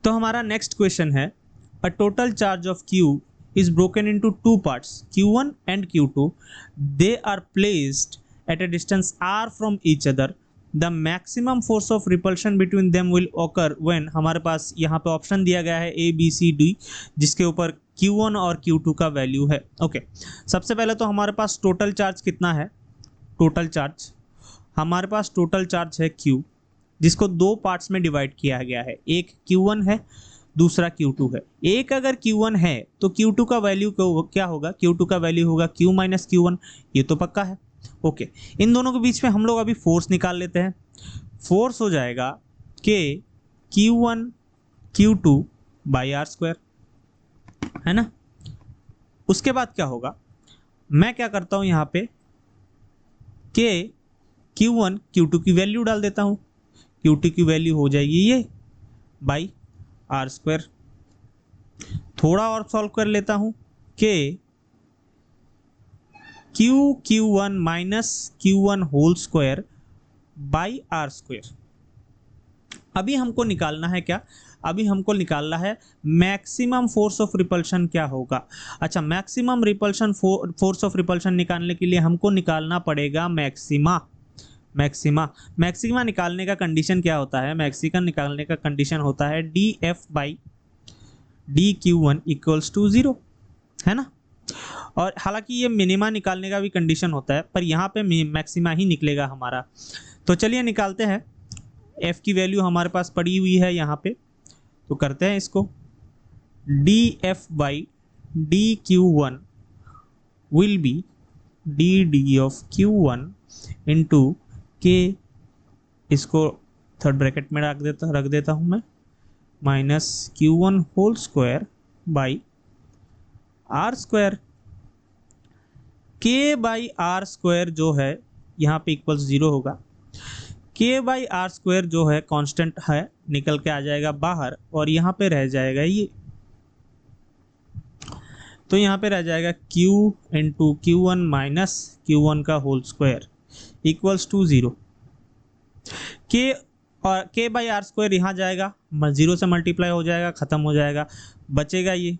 तो हमारा next question है, a total charge of Q is broken into two parts, Q1 and Q2. They are placed at a distance r from each other. The maximum force of repulsion between them will occur when, हमारे पास यहाँ पे option दिया गया है A B C D, जिसके ऊपर Q1 और Q2 का वैल्यू है। ओके, सबसे पहले तो हमारे पास टोटल चार्ज कितना है। टोटल चार्ज हमारे पास टोटल चार्ज है Q, जिसको दो पार्ट्स में डिवाइड किया गया है, एक Q1 है, दूसरा Q2 है। एक अगर Q1 है तो Q2 का वैल्यू क्या होगा, Q2 का वैल्यू होगा Q माइनस Q1, ये तो पक्का है। ओके, इन दोनों के बीच में हम लोग अभी फोर्स निकाल लेते हैं। फोर्स हो जाएगा K Q1 Q2 by R square, है ना। उसके बाद क्या होगा, मैं क्या करता हूं यहाँ पे K Q1 Q2 की वैल्यू डाल देता हूं। Q2 की वैल्यू हो जाएगी ये बाई आर स्क्वायर। थोड़ा और सॉल्व कर लेता हूं, K Q1 minus Q1 whole square by R square. अभी हमको निकालना है क्या, अभी हमको निकालना है मैक्सिमम फोर्स ऑफ रिपल्शन क्या होगा। अच्छा, maximum repulsion force of repulsion निकालने के लिए हमको निकालना पड़ेगा मैक्सिमा। मैक्सिमा निकालने का कंडीशन क्या होता है, मैक्सिमा निकालने का कंडीशन होता है dF by dQ1 equals to 0, है ना। और हालांकि ये मिनिमा निकालने का भी कंडीशन होता है, पर यहाँ पे मैक्सिमा ही निकलेगा हमारा। तो चलिए निकालते हैं। F की वैल्यू हमारे पास पड़ी हुई है यहाँ पे, तो करते हैं इसको। dF by dQ1 will be dd of Q1 into K, इसको थर्ड ब्रैकेट में रख देता हूँ मैं, minus Q1 whole square by R square. K by R square जो है यहाँ पे इक्वल्स 0 होगा। K बाई आर स्क्वायर जो है कांस्टेंट है, निकल के आ जाएगा बाहर, और यहाँ पे रह जाएगा ये, तो यहाँ पे रह जाएगा Q into Q1 minus Q1 का whole square equals to 0। K और K बाई आर स्क्वायर यहाँ जाएगा, 0 से मल्टीप्लाई हो जाएगा, ख़त्म हो जाएगा, बचेगा ये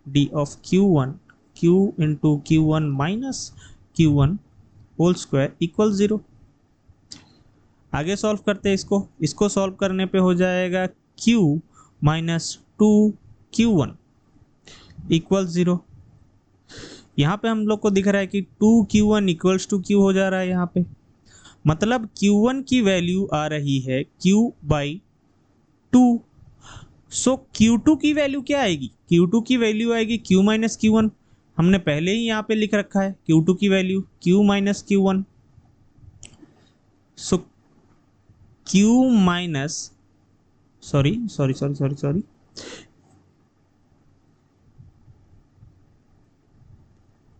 d of Q1 Q into Q1 minus Q1 whole square equal 0। आगे सॉल्व करते हैं इसको सॉल्व करने पे हो जाएगा Q माइनस 2Q1 इक्वल 0। यहाँ पे हम लोग को दिख रहा है कि 2Q1 इक्वल्स टू Q हो जा रहा है यहाँ पे, मतलब Q1 की वैल्यू आ रही है Q बाई 2। सो Q2 की वैल्यू क्या आएगी, Q2 की वैल्यू आएगी Q माइनस Q1, हमने पहले ही यहाँ पे लिख रखा है Q2 की वैल्यू Q माइनस Q1। सो Q minus sorry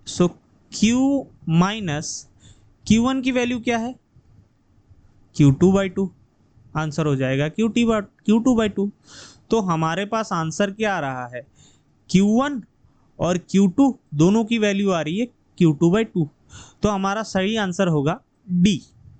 so Q minus Q1 की वैल्यू क्या है, Q2 बाई 2, आंसर हो जाएगा Q2 बाई 2। तो हमारे पास आंसर क्या आ रहा है, Q1 और Q2 दोनों की वैल्यू आ रही है Q2 बाई 2, तो हमारा सही आंसर होगा D।